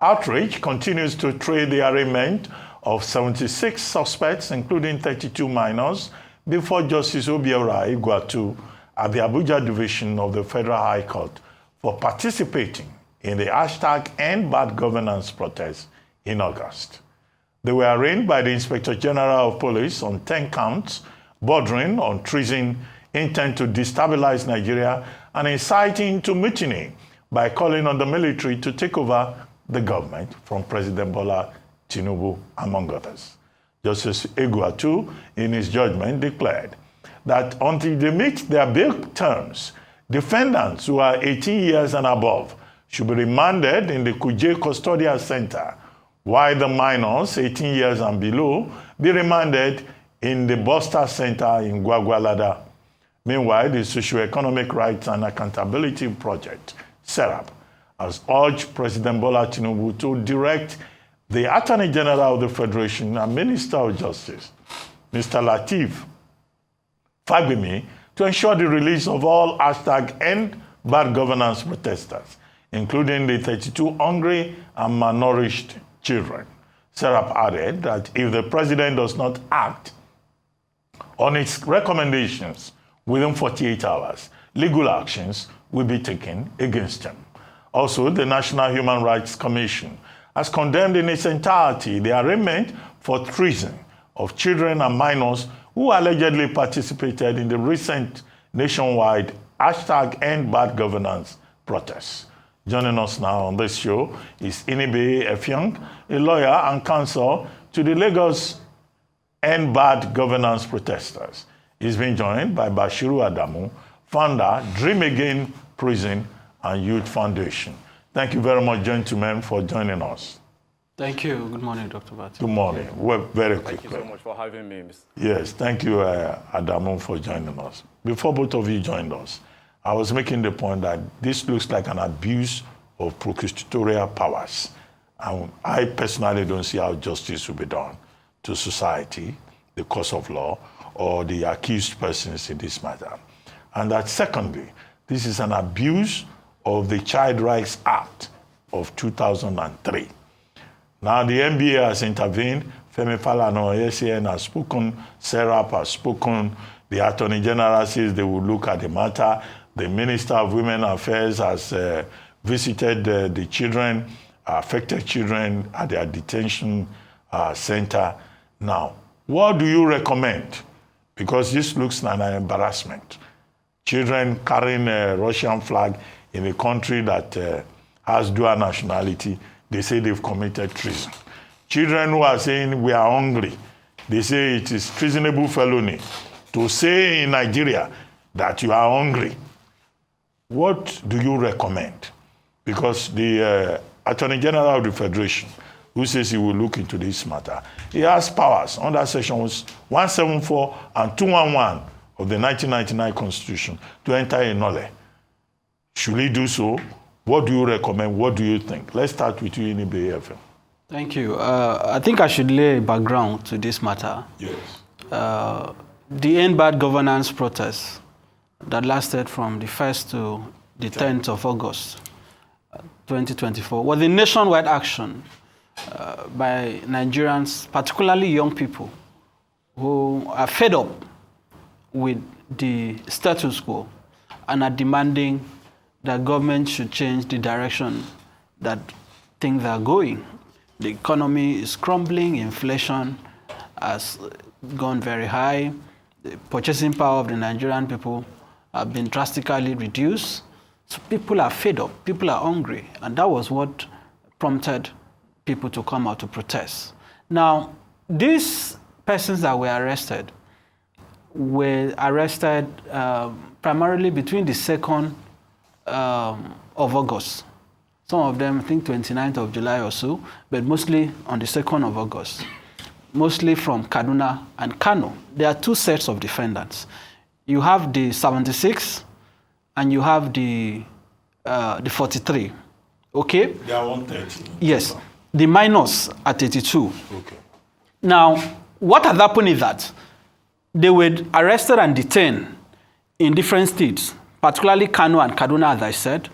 Outrage continues to trail the arraignment of 76 suspects, including 32 minors, before Justice Obiora Igwatu at the Abuja Division of the Federal High Court for participating in the #EndBadGovernance protest in August. They were arraigned by the Inspector General of Police on 10 counts, bordering on treason, intent to destabilize Nigeria, and inciting to mutiny by calling on the military to take over the government from President Bola Tinubu, among others. Justice Igwatu, in his judgment, declared that until they meet their bail terms, defendants who are 18 years and above should be remanded in the Kuje Custodial Center, while the minors, 18 years and below, be remanded in the Buster Center in Gwagwalada. Meanwhile, the Socio-Economic Rights and Accountability Project, SERAP, has urged President Bola Tinubu to direct the Attorney General of the Federation and Minister of Justice, Mr. Lateef Fagbemi, to ensure the release of all #EndBadGovernance protesters, including the 32 hungry and malnourished children. SERAP added that if the president does not act on its recommendations within 48 hours, legal actions will be taken against him. Also, the National Human Rights Commission has condemned in its entirety the arraignment for treason of children and minors who allegedly participated in the recent nationwide #EndBadGovernance protests. Joining us now on this show is Inibehe Effiong, a lawyer and counsel to the Lagos EndBadGovernance protesters. He's been joined by Bashiru Adamu, founder, Dream Again Prison and Youth Foundation. Thank you very much, gentlemen, for joining us. Thank you. Good morning, Dr. Bati. Good morning. Well, very quickly. Thank you so much for having me, Mr. Yes, thank you, Adamu, for joining us. Before both of you joined us, I was making the point that this looks like an abuse of prosecutorial powers. And I personally don't see how justice will be done to society, the course of law, or the accused persons in this matter. And that secondly, this is an abuse of the Child Rights Act of 2003. Now the NBA has intervened, Femi Falana, SAN has spoken, SERAP has spoken, the Attorney General says they will look at the matter, the Minister of Women Affairs has visited the children, affected children at their detention center. Now, what do you recommend? Because this looks like an embarrassment. Children carrying a Russian flag in a country that has dual nationality, they say they've committed treason. Children who are saying we are hungry, they say it is treasonable felony to say in Nigeria that you are hungry. What do you recommend? Because the Attorney General of the Federation, who says he will look into this matter, he has powers under sections 174 and 211 of the 1999 Constitution to enter a nolle. Should he do so? What do you recommend? What do you think? Let's start with you, Inibehe. Thank you. I think I should lay a background to this matter. Yes. The EndBadGovernance protests that lasted from the 1st to the 10th of August 2024 was a nationwide action by Nigerians, particularly young people, who are fed up with the status quo and are demanding that government should change the direction that things are going. The economy is crumbling, inflation has gone very high, the purchasing power of the Nigerian people have been drastically reduced. So people are fed up, people are hungry, and that was what prompted people to come out to protest. Now, these persons that were arrested primarily between the 2nd of August. Some of them, I think 29th of July or so, but mostly on the 2nd of August. Mostly from Kaduna and Kano. There are two sets of defendants. You have the 76 and you have the 43. Okay? They are 130. Yes. The minors are 32. Okay. Now, what has happened is that they were arrested and detained in different states, particularly Kano and Kaduna, as I said,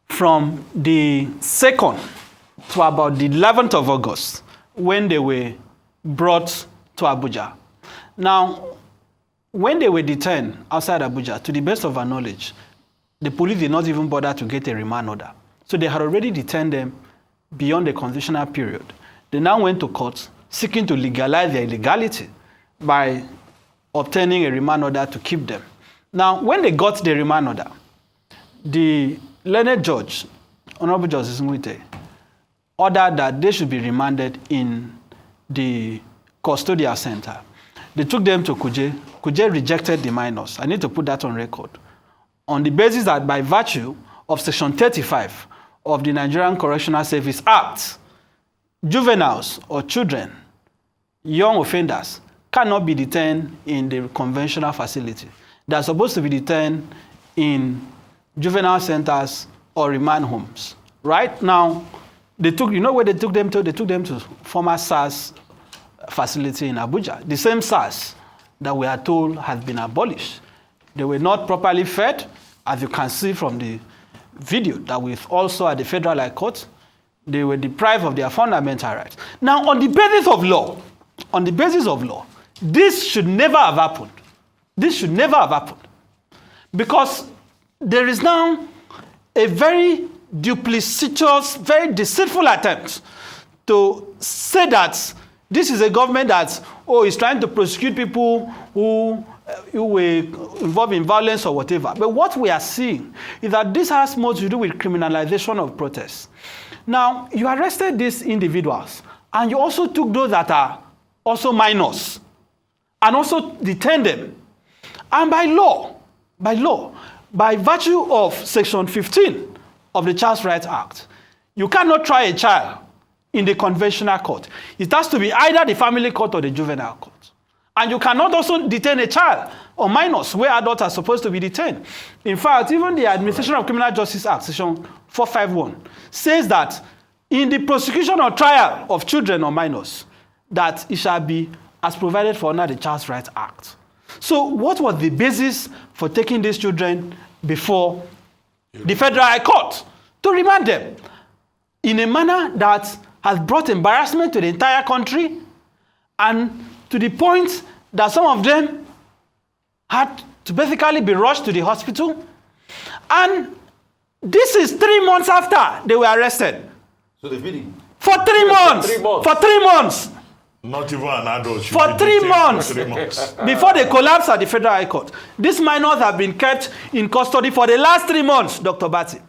from the 2nd to about the 11th of August when they were brought to Abuja. Now, when they were detained outside Abuja, to the best of our knowledge, the police did not even bother to get a remand order. So they had already detained them beyond the constitutional period. They now went to court seeking to legalize their illegality by obtaining a remand order to keep them. Now, when they got the remand order, the learned judge, Honorable Justice Nwite, ordered that they should be remanded in the custodial center. They took them to Kuje. Kuje rejected the minors. I need to put that on record. On the basis that by virtue of Section 35 of the Nigerian Correctional Service Act, juveniles or children, young offenders, cannot be detained in the conventional facility. They are supposed to be detained in juvenile centers or remand homes. Right now, they took, you know where they took them to? They took them to former SARS facility in Abuja. The same SARS that we are told has been abolished. They were not properly fed, as you can see from the video that we also at the Federal High Court. They were deprived of their fundamental rights. Now, on the basis of law, this should never have happened. This should never have happened. Because there is now a very duplicitous, very deceitful attempt to say that this is a government that, is trying to prosecute people who were involved in violence or whatever. But what we are seeing is that this has more to do with criminalization of protests. Now, you arrested these individuals, and you also took those that are also minors, and also detained them. And by virtue of Section 15 of the Child Rights Act, you cannot try a child in the conventional court. It has to be either the family court or the juvenile court. And you cannot also detain a child or minors where adults are supposed to be detained. In fact, even the Administration of Criminal Justice Act, Section 451, says that in the prosecution or trial of children or minors, that it shall be as provided for under the Child Rights Act. So what was the basis for taking these children before the Federal High Court? To remand them in a manner that has brought embarrassment to the entire country, and to the point that some of them had to basically be rushed to the hospital. And this is 3 months after they were arrested. So they've been for 3 months. For 3 months. Not even an adult. For 3 months. 3 months. Before they collapsed at the Federal High Court. These minors have been kept in custody for the last 3 months, Dr. Bati.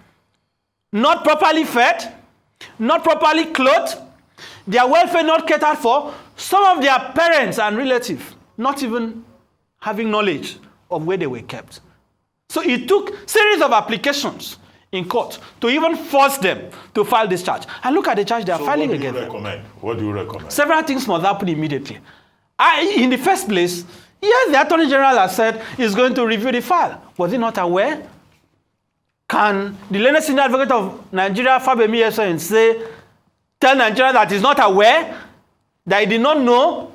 Not properly fed, not properly clothed, their welfare not catered for, some of their parents and relatives not even having knowledge of where they were kept. So it took series of applications in court to even force them to file this charge. And look at the charge they are filing against them. What do you recommend? Several things must happen immediately. In the first place, yes, the Attorney General has said he's going to review the file. Was he not aware? Can the learned senior advocate of Nigeria, Fabemi Effiong, tell Nigeria that he's not aware, that he did not know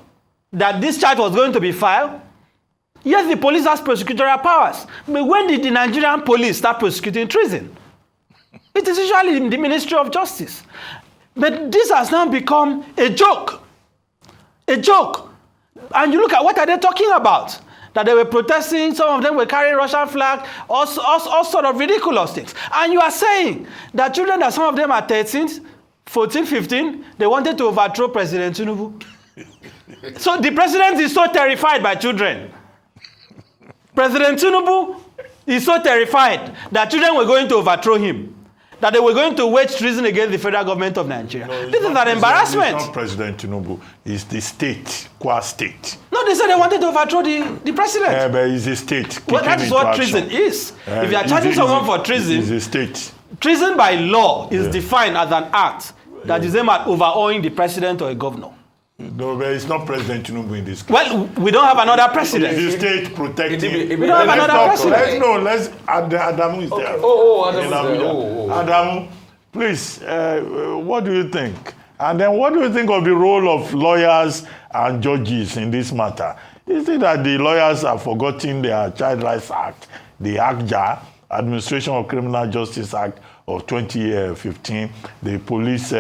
that this charge was going to be filed? Yes, the police has prosecutorial powers. But when did the Nigerian police start prosecuting treason? It is usually in the Ministry of Justice. But this has now become a joke. A joke. And you look at what are they talking about? That they were protesting, some of them were carrying Russian flag, all sort of ridiculous things. And you are saying that children, that some of them are 13, 14, 15, they wanted to overthrow President Tinubu. So the president is so terrified by children. President Tinubu is so terrified that children were going to overthrow him, that they were going to wage treason against the federal government of Nigeria. No, this is an embarrassment. It's not President Tinubu. It's the state, Kwa state. No, they said they wanted to overthrow the president. Yeah, but it's the state. Well, that is what treason is. If you are charging someone for treason, it's the state. Treason by law is defined as an act that is aimed at overawing the president or a governor. No, but it's not President Tinubu in this case. Well, we don't have another president. It's the state protecting. We don't have another president. Adamu is there. Adamu, please, what do you think? And then what do you think of the role of lawyers and judges in this matter? Is it that the lawyers are forgetting their Child Rights Act, the ACJA, Administration of Criminal Justice Act of 2015, the Police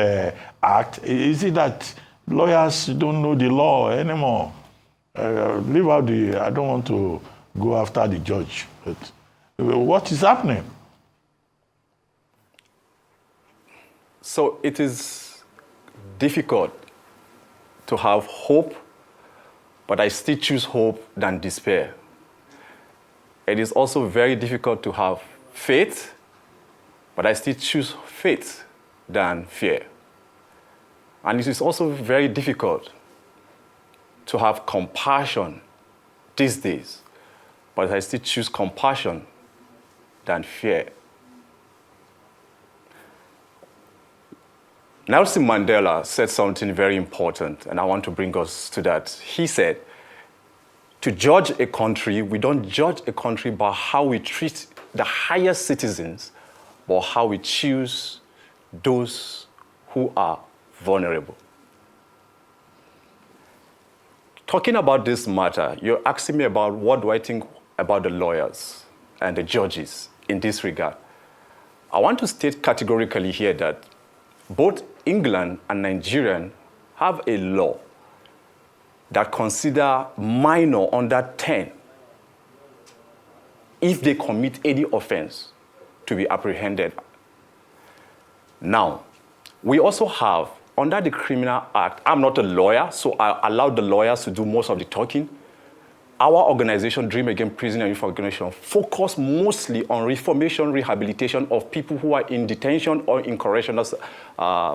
Act. Is it that lawyers don't know the law anymore? Leave out I don't want to go after the judge. But what is happening? So it is difficult to have hope, but I still choose hope than despair. It is also very difficult to have faith, but I still choose faith than fear. And it is also very difficult to have compassion these days, but I still choose compassion than fear. Nelson Mandela said something very important, and I want to bring us to that. He said, to judge a country, we don't judge a country by how we treat the highest citizens, but how we choose those who are vulnerable. Talking about this matter, you're asking me about what do I think about the lawyers and the judges in this regard. I want to state categorically here that both England and Nigerian have a law that consider minor under 10 if they commit any offense to be apprehended. Now, we also have, under the Criminal Act, I'm not a lawyer, so I allow the lawyers to do most of the talking. Our organization, Dream Against Prison and Youth Organization, focus mostly on reformation, rehabilitation of people who are in detention or in correctional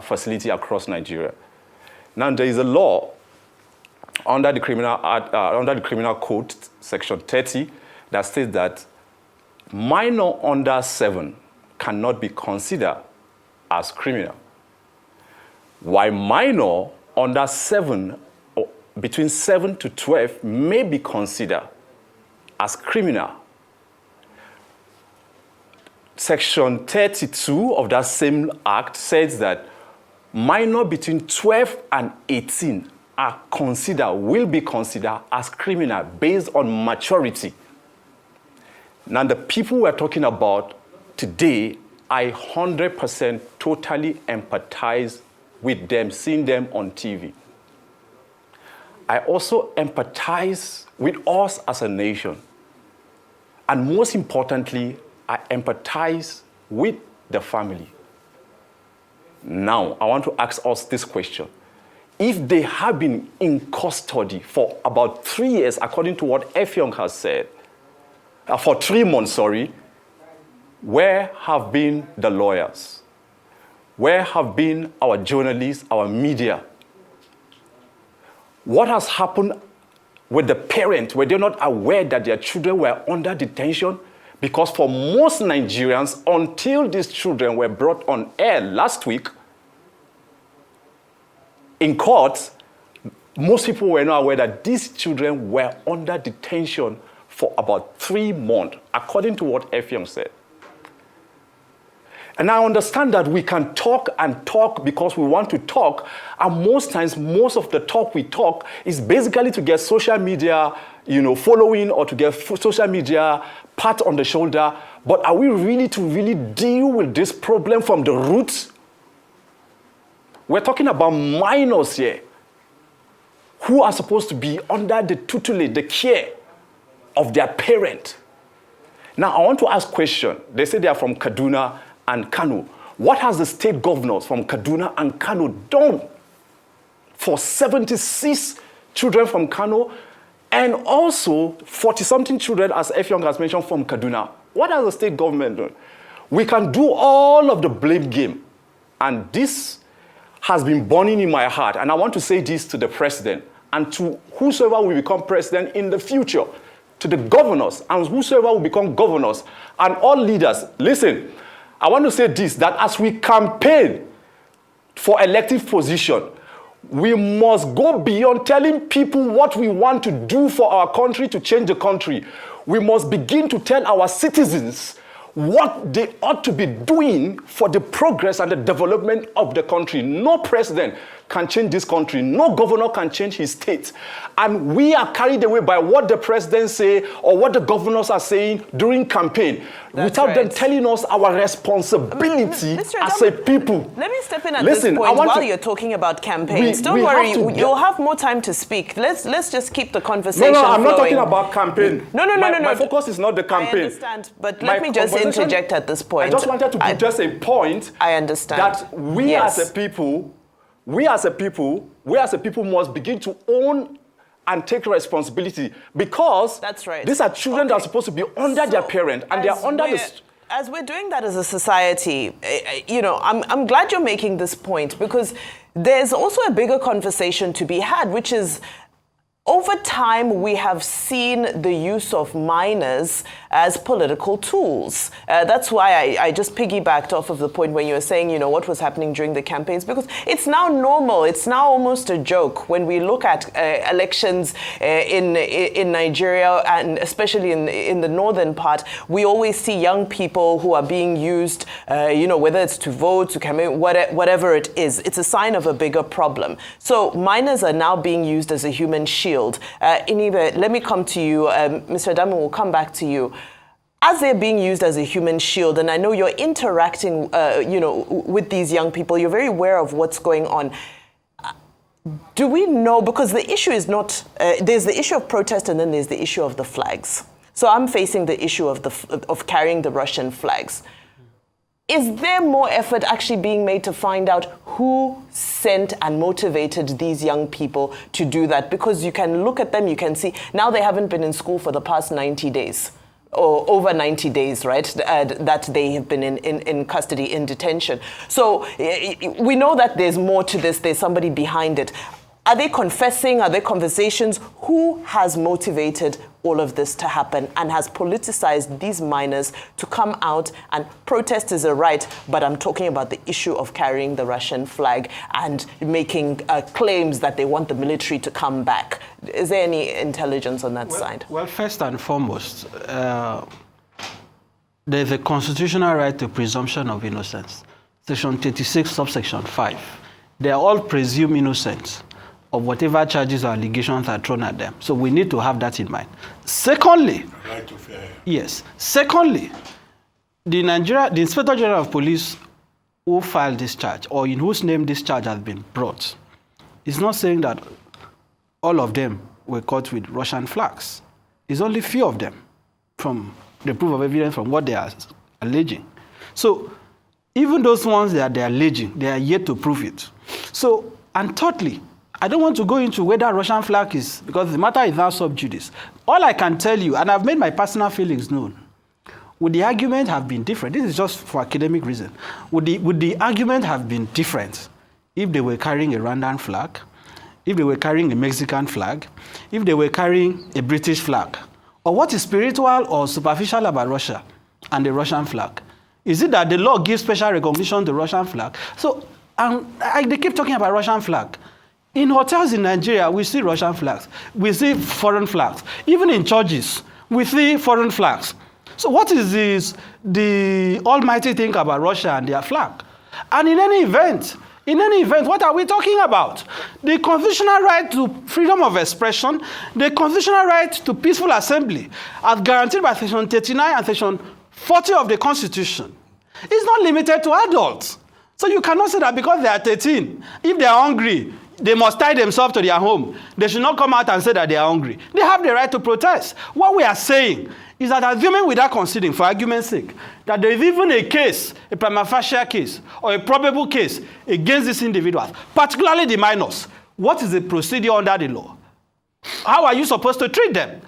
facility across Nigeria. Now, there is a law under the Criminal Code, Section 30, that states that minor under 7 cannot be considered as criminal, while minor under 7, between 7 to 12, may be considered as criminal. Section 32 of that same act says that minor between 12 and 18 will be considered as criminal based on maturity. Now, the people we're talking about today, I 100% totally empathize with them, seeing them on TV. I also empathize with us as a nation. And most importantly, I empathize with the family. Now, I want to ask us this question. If they have been in custody for about 3 years, according to what Effiong has said, for 3 months, where have been the lawyers? Where have been our journalists, our media? What has happened with the parents? Were they not aware that their children were under detention? Because for most Nigerians, until these children were brought on air last week, in court, most people were not aware that these children were under detention for about 3 months, according to what Effiong said. And I understand that we can talk and talk because we want to talk, and most times, most of the talk we talk is basically to get social media, following, or to get social media pat on the shoulder. But are we really to deal with this problem from the roots? We're talking about minors here who are supposed to be under the tutelage, the care of their parent. Now, I want to ask a question. They say they are from Kaduna and Kano. What has the state governors from Kaduna and Kano done for 76 children from Kano and also 40-something children, as Effiong has mentioned, from Kaduna? What has the state government done? We can do all of the blame game, and this has been burning in my heart, and I want to say this to the president and to whosoever will become president in the future, to the governors and whosoever will become governors and all leaders. Listen, I want to say this, that as we campaign for elective position, we must go beyond telling people what we want to do for our country to change the country. We must begin to tell our citizens what they ought to be doing for the progress and the development of the country. No president can change this country. No governor can change his state. And we are carried away by what the president say or what the governors are saying during campaign, without them telling us our responsibility as a people. Let me step in at this point while you're talking about campaigns. Don't worry, you'll have more time to speak. Let's just keep the conversation No, I'm flowing. not talking about campaign. No. My focus is not the campaign. I understand, but let me just interject at this point. I just wanted to put just a point. I understand. That we as a people must begin to own and take responsibility, because that's right. These are children that are supposed to be under their parent, and they are under As we're doing that as a society, I'm glad you're making this point, because there's also a bigger conversation to be had, which is, over time, we have seen the use of minors as political tools. That's why I just piggybacked off of the point when you were saying, what was happening during the campaigns, because it's now normal. It's now almost a joke when we look at elections in Nigeria, and especially in the northern part. We always see young people who are being used, whether it's to vote, to campaign, whatever it is. It's a sign of a bigger problem. So minors are now being used as a human shield. Inibehe, let me come to you. Mr. Adamu, will come back to you. As they're being used as a human shield, and I know you're interacting, with these young people, you're very aware of what's going on. Do we know, because the issue is not, there's the issue of protest and then there's the issue of the flags. So I'm facing the issue of carrying the Russian flags. Is there more effort actually being made to find out who sent and motivated these young people to do that? Because you can look at them, you can see, now they haven't been in school for the past 90 days, or over 90 days, right, that they have been in custody, in detention. So we know that there's more to this, there's somebody behind it. Are they confessing? Are there conversations? Who has motivated all of this to happen and has politicized these minors to come out and protest is a right, but I'm talking about the issue of carrying the Russian flag and making claims that they want the military to come back? Is there any intelligence on that side? Well, first and foremost, there's a constitutional right to presumption of innocence. Section 36, subsection 5. They are all presumed innocent of whatever charges or allegations are thrown at them. So we need to have that in mind. Secondly, right to fair. Yes. Secondly, the Inspector General of Police who filed this charge, or in whose name this charge has been brought, is not saying that all of them were caught with Russian flags. It's only few of them from the proof of evidence from what they are alleging. So even those ones that they are alleging, they are yet to prove it. So, and thirdly, I don't want to go into whether Russian flag is, because the matter is now sub judice. All I can tell you, and I've made my personal feelings known, would the argument have been different? This is just for academic reason. Would the argument have been different if they were carrying a Rwandan flag, if they were carrying a Mexican flag, if they were carrying a British flag? Or what is spiritual or superficial about Russia and the Russian flag? Is it that the law gives special recognition to the Russian flag? So they keep talking about Russian flag. In hotels in Nigeria, we see Russian flags. We see foreign flags. Even in churches, we see foreign flags. So what is the almighty thing about Russia and their flag? And in any event, what are we talking about? The constitutional right to freedom of expression, the constitutional right to peaceful assembly, as guaranteed by Section 39 and Section 40 of the Constitution, is not limited to adults. So you cannot say that because they are 13, if they are hungry, they must tie themselves to their home. They should not come out and say that they are hungry. They have the right to protest. What we are saying is that, assuming without considering, for argument's sake, that there is even a case, a prima facie case, or a probable case against these individuals, particularly the minors, what is the procedure under the law? How are you supposed to treat them?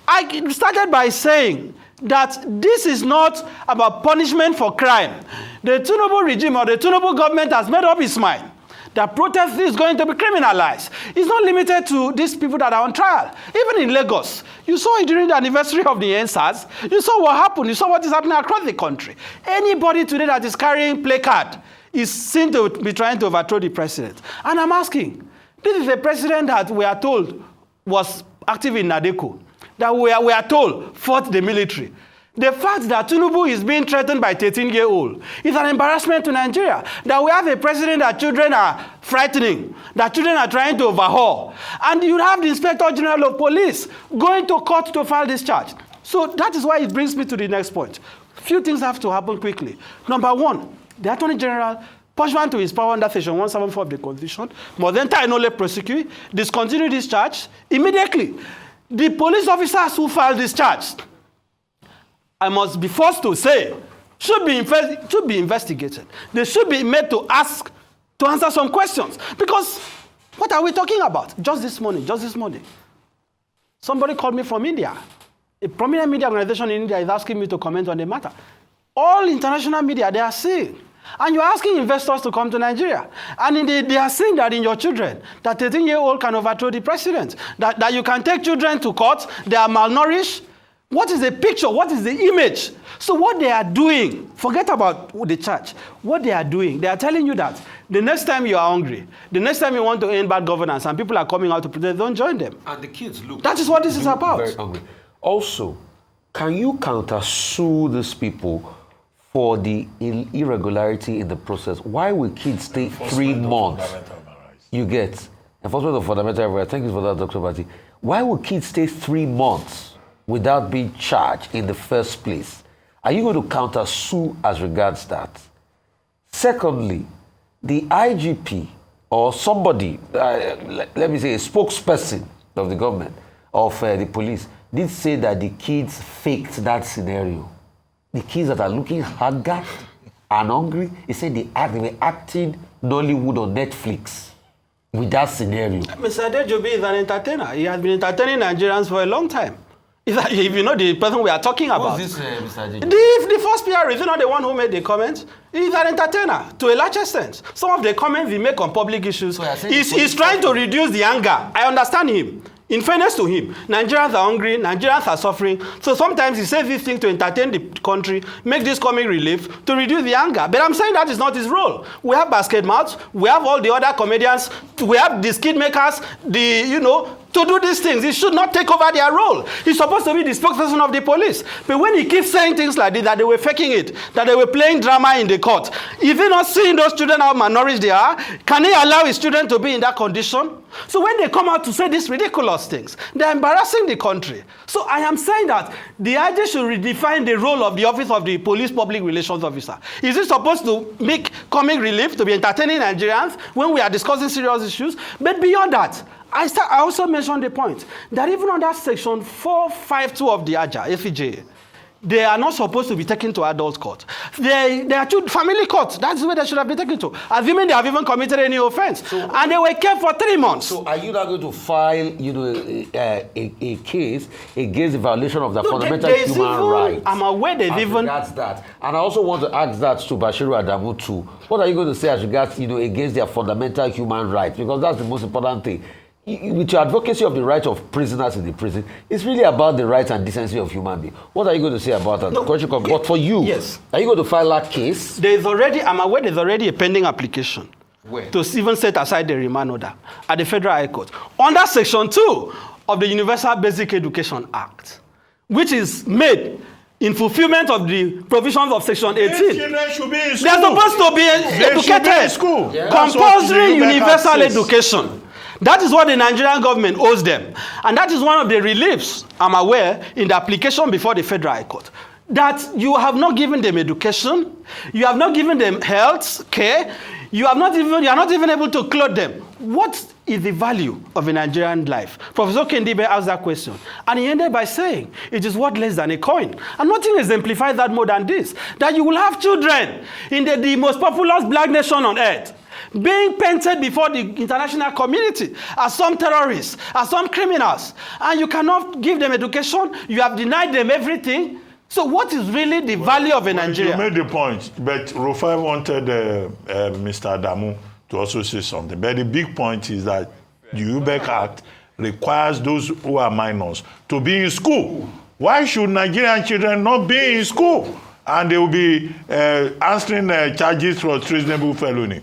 I started by saying that this is not about punishment for crime. The Tinubu regime or the Tinubu government has made up its mind that protest is going to be criminalized. It's not limited to these people that are on trial. Even in Lagos, you saw it during the anniversary of the SARS. You saw what happened. You saw what is happening across the country. Anybody today that is carrying placard is seen to be trying to overthrow the president. And I'm asking, this is a president that we are told was active in Nadeko, that we are told fought the military. The fact that Tinubu is being threatened by 13-year-old is an embarrassment to Nigeria. That we have a president that children are frightening, that children are trying to overhaul. And you have the Inspector General of Police going to court to file this charge. So that is why it brings me to the next point. Few things have to happen quickly. Number one, the Attorney General, pursuant to his power under Section 174 of the Constitution, must enter a nolle prosecute, discontinue this charge immediately. The police officers who filed this charge, I must be forced to say, should be investigated. They should be made to answer some questions. Because what are we talking about? Just this morning, somebody called me from India. A prominent media organization in India is asking me to comment on the matter. All international media, they are seeing. And you're asking investors to come to Nigeria. And they are saying that in your children, that 13-year-old can overthrow the president, that you can take children to court, they are malnourished. What is the picture? What is the image? So what they are doing, forget about the church. What they are doing, they are telling you that the next time you are hungry, the next time you want to end bad governance and people are coming out to protest, don't join them. And the kids look. That is what this is about. Very hungry. Also, can you counter-sue these people for the irregularity in the process? Why will kids stay 3 months? You get enforcement of fundamental rights. Thank you for that, Dr. Bati. Why will kids stay 3 months without being charged in the first place? Are you going to counter-sue as regards that? Secondly, the IGP or somebody, let me say a spokesperson of the government, of the police, did say that the kids faked that scenario. The kids that are looking haggard and hungry, he said they were acting Nollywood on Netflix with that scenario. Mr. Adejobi is an entertainer. He has been entertaining Nigerians for a long time. If you know the person we are talking about. Who's this, Mr. Adejobi? The first PR is not the one who made the comment. He's an entertainer to a large extent. Some of the comments he make on public issues, so he's trying to reduce the anger. I understand him. In fairness to him, Nigerians are hungry, Nigerians are suffering. So sometimes he says these things to entertain the country, make this comic relief, to reduce the anger. But I'm saying that is not his role. We have basket mouths, we have all the other comedians, we have the skit makers, to do these things. He should not take over their role. He's supposed to be the spokesperson of the police. But when he keeps saying things like this, that they were faking it, that they were playing drama in the court, is he not seeing those children how malnourished they are? Can he allow his children to be in that condition? So when they come out to say these ridiculous things, they're embarrassing the country. So I am saying that the IG should redefine the role of the office of the police public relations officer. Is it supposed to make comic relief, to be entertaining Nigerians when we are discussing serious issues? But beyond that, I also mentioned the point that even under Section 452 of the FEJ, they are not supposed to be taken to adult court. They are to family court. That's where they should have been taken to, assuming they have even committed any offense. And they were kept for 3 months. So are you not going to file, a case against the violation of the fundamental human rights? I'm aware there's even... That's that. And I also want to ask that to Bashiru Adamu too. What are you going to say as regards, against their fundamental human rights? Because that's the most important thing. With your advocacy of the rights of prisoners in the prison, it's really about the rights and decency of human beings. What are you going to say about that? No, but for you, yes. Are you going to file that case? I'm aware there's already a pending application. Where? To even set aside the remand order at the Federal High Court. Under Section 2 of the Universal Basic Education Act, which is made in fulfillment of the provisions of Section 18. Children should be in school. They're supposed to be educated. In school. Yeah. Compulsory universal education. That is what the Nigerian government owes them. And that is one of the reliefs, I'm aware, in the application before the Federal High Court. That you have not given them education, you have not given them health care, you are not even able to clothe them. What is the value of a Nigerian life? Professor Inibehe asked that question. And he ended by saying, it is worth less than a coin. And nothing exemplifies that more than this. That you will have children in the most populous black nation on earth being painted before the international community as some terrorists, as some criminals. And you cannot give them education. You have denied them everything. So what is really the value of a Nigerian? You made the point, but Rufai wanted Mr. Adamu to also say something. But the big point is that the UBEC Act requires those who are minors to be in school. Why should Nigerian children not be in school? And they will be answering charges for treasonable felony.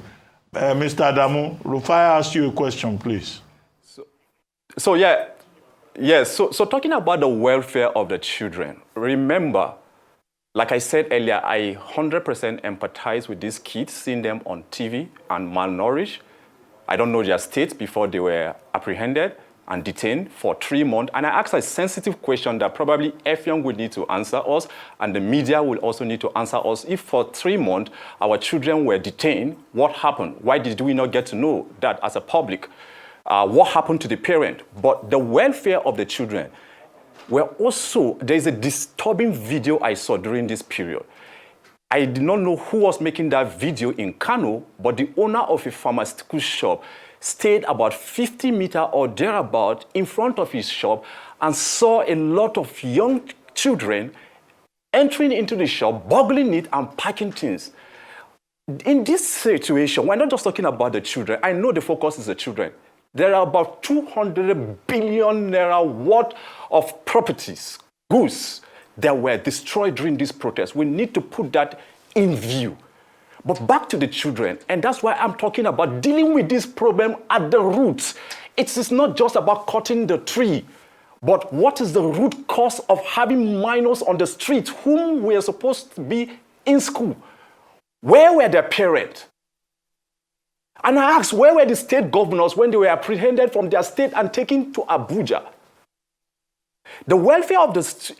Mr. Adamu, Rufai asked you a question, please. So talking about the welfare of the children, remember Like I said earlier, I 100% empathize with these kids, seeing them on TV and malnourished. I don't know their state before they were apprehended and detained for 3 months. And I asked a sensitive question that probably Effiong would need to answer us, and the media will also need to answer us. If for 3 months our children were detained, what happened? Why did we not get to know that as a public? What happened to the parent? But the welfare of the children were also, there's a disturbing video I saw during this period. I did not know who was making that video in Kano, but the owner of a pharmaceutical shop stayed about 50 meters or thereabout in front of his shop and saw a lot of young children entering into the shop, boggling it and packing things. In this situation, we're not just talking about the children. I know the focus is the children. There are about 200 billion naira worth of properties, goods, that were destroyed during this protest. We need to put that in view. But back to the children, and that's why I'm talking about dealing with this problem at the roots. It is not just about cutting the tree, but what is the root cause of having minors on the street whom we are supposed to be in school? Where were their parents? And I asked, where were the state governors when they were apprehended from their state and taken to Abuja? The welfare of these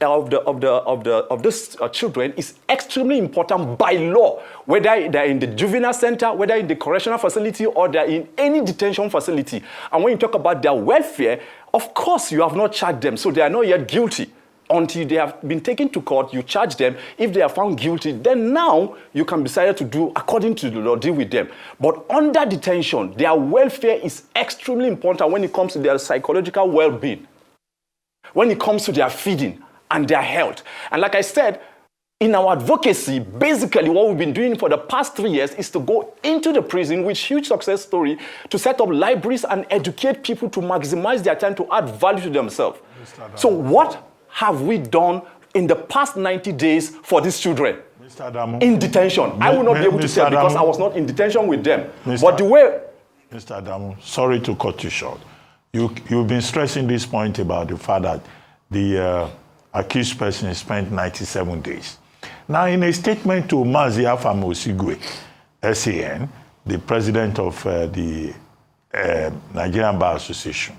children is extremely important by law, whether they're in the juvenile center, whether in the correctional facility, or they're in any detention facility. And when you talk about their welfare, of course you have not charged them, so they are not yet guilty. Until they have been taken to court, you charge them. If they are found guilty, then now you can decide to do according to the law, deal with them. But under detention, their welfare is extremely important when it comes to their psychological well-being, when it comes to their feeding and their health. And like I said, in our advocacy, basically what we've been doing for the past 3 years is to go into the prison with huge success story to set up libraries and educate people to maximize their time to add value to themselves. So what have we done in the past 90 days for these children? Mr. Adamu, in detention. I will not be able to say because I was not in detention with them. But the way... Mr. Adamu, sorry to cut you short. You've been stressing this point about the fact that the accused person spent 97 days. Now, in a statement to Mazi Afamosigwe, SAN, the president of the Nigerian Bar Association,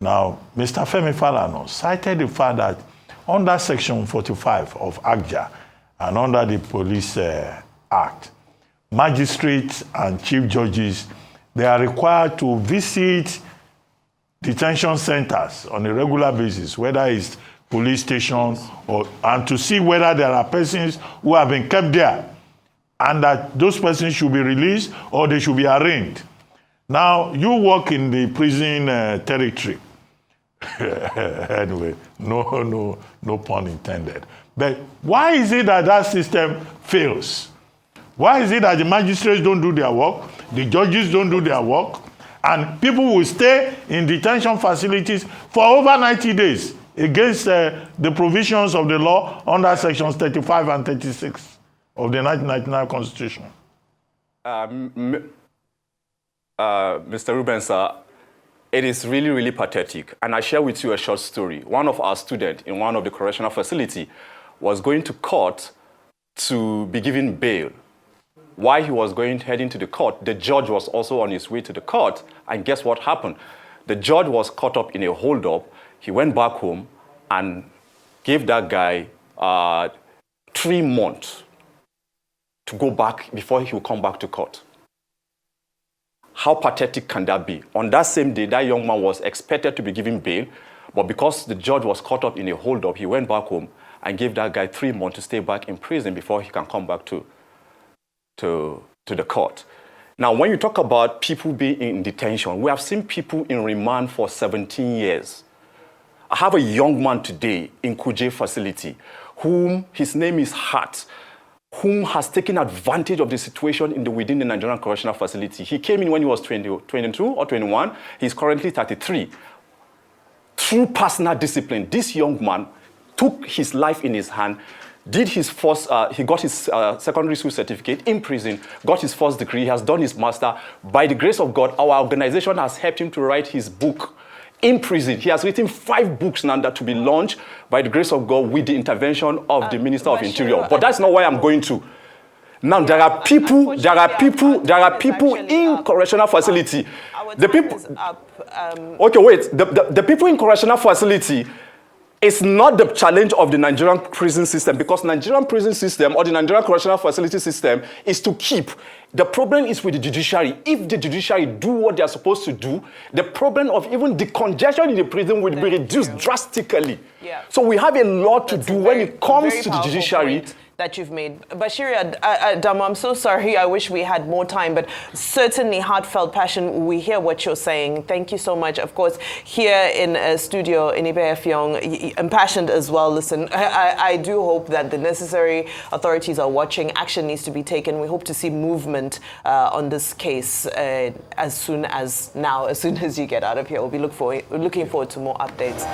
now, Mr. Femi Falana cited the fact that under Section 45 of ACJA and under the Police Act, magistrates and chief judges, they are required to visit detention centers on a regular basis, whether it's police stations, and to see whether there are persons who have been kept there and that those persons should be released or they should be arraigned. Now, you work in the prison territory. Anyway, no pun intended. But why is it that that system fails? Why is it that the magistrates don't do their work, the judges don't do their work, and people will stay in detention facilities for over 90 days against the provisions of the law under sections 35 and 36 of the 1999 Constitution? Mr. Ruben, sir, it is really, really pathetic. And I share with you a short story. One of our students in one of the correctional facility was going to court to be given bail. While he was heading to the court, the judge was also on his way to the court. And guess what happened? The judge was caught up in a holdup. He went back home and gave that guy 3 months to go back before he would come back to court. How pathetic can that be? On that same day, that young man was expected to be given bail, but because the judge was caught up in a holdup, he went back home and gave that guy 3 months to stay back in prison before he can come back to the court. Now, when you talk about people being in detention, we have seen people in remand for 17 years. I have a young man today in Kuje facility, whom his name is Hart, whom has taken advantage of the situation within the Nigerian correctional facility. He came in when he was 22 or 21. He's currently 33. Through personal discipline, this young man took his life in his hand, did his first, he got his secondary school certificate in prison, got his first degree, he has done his master. By the grace of God, our organization has helped him to write his book in prison. He has written 5 books now that to be launched by the grace of God with the intervention of the Minister of Interior. But that's not why I'm going to. Now there are people in correctional facility. The people. Okay, wait. The people in correctional facility. It's not the challenge of the Nigerian prison system, because Nigerian prison system or the Nigerian correctional facility system is to keep. The problem is with the judiciary. If the judiciary do what they are supposed to do, the problem of even the congestion in the prison will be reduced drastically. Yeah. So we have a lot to do when it comes to the judiciary. That you've made. Bashir, Adamu, I'm so sorry. I wish we had more time, but certainly heartfelt passion. We hear what you're saying. Thank you so much. Of course, here in studio, Inibehe, Effiong, impassioned as well. Listen, I do hope that the necessary authorities are watching. Action needs to be taken. We hope to see movement on this case as soon as you get out of here. We'll be looking forward to more updates.